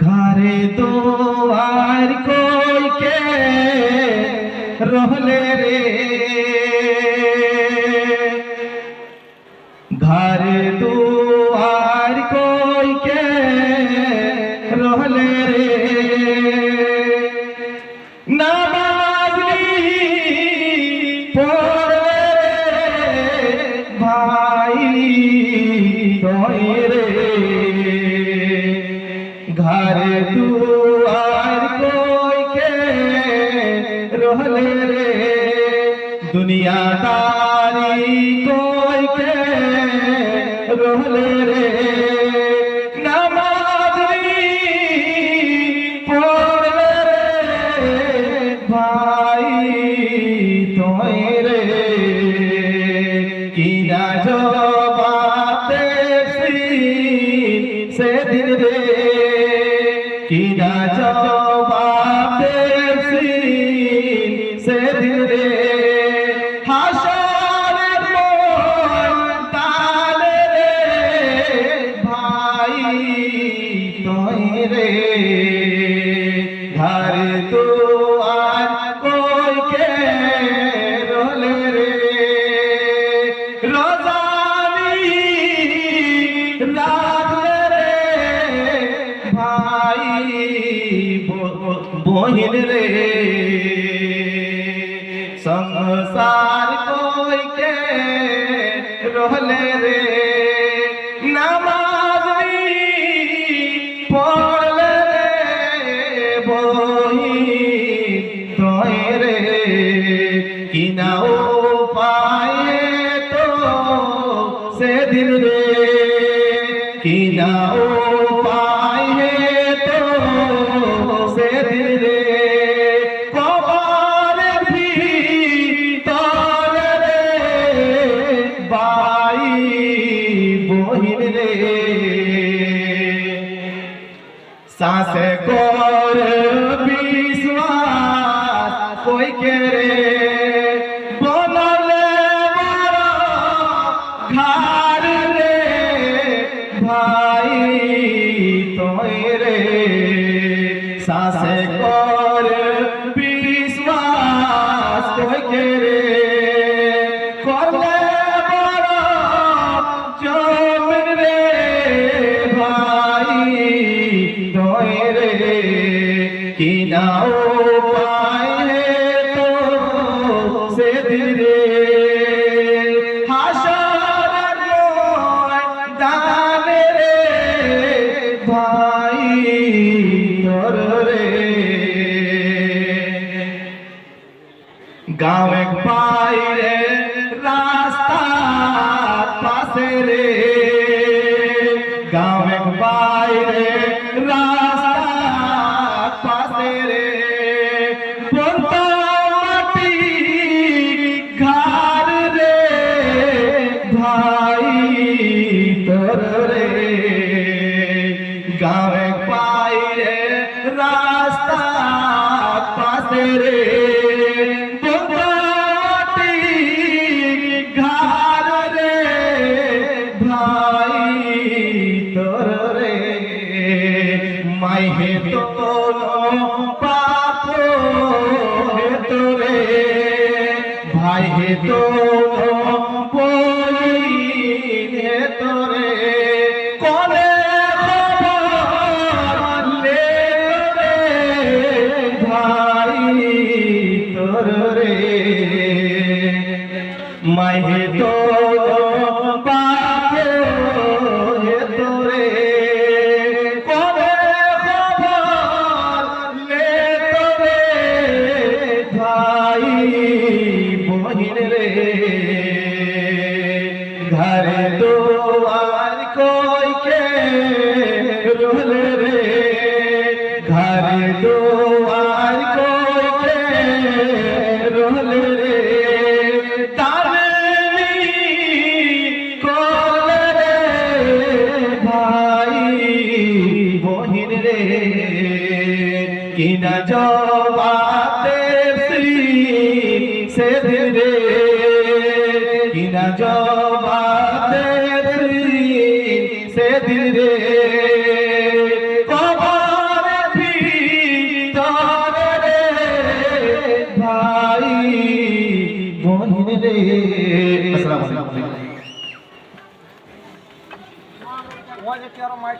घरे दुआर कोई के रहले रे, घरे दुआर कोई के रहले रे, नमाज पढ़ले भाई तोरे, घर दुआर कोई के रहले रे, दुनियादारी कोई के रहले रे, नमाज पढ़ले रे भाई तोरे, किना जवाब से दिन रे, किना जवाब से दिन रे, हाशर मैदान रे भाई तोरे, घर दुआर कोई के रहले रे, रोजानी लागले रे भाई बहिन रे, संसार कोई के रहले रे, नमाज पढ़ले रे बहिन तोरे, किना उपाय तो से दिन रे, किना उपाय तो से दिन रे, कबर भी तोरे रे भाई बहिन रे, सासे कर विश्वास कोई के रे, बनले घर रे भाई तोरे, सासे कर विश्वास कोई के रे, करले जमीन रे भाई तोरे, किना उपाय तो से दिन रे, हाशर मैदान रे भाई तोरे, गाँव বাইরে রাস্তা পাশে রে, গাঁও বাইরে রাস্তা পাশে রে, মাটি ঘর রে ভাই তোর রে, গাঁও বাইরে রাস্তা পাশে রে, माई हे तो पाप हे तोरे, भाई हे तो बोली हे तोरे, कोने खबर ले तोरे भाई तोरे, माई हे तो पाप हे तोरे, घर दुआर कोई के रहले रे, घर दुआर कोई के रहले रे, तारनी कोले रे भाई बहिन रे, किना जवाब से दिन रे, किना जवाब से दिन रे, कबर রে আসসালামু আলাইকুম ওই যে কি আর মাইক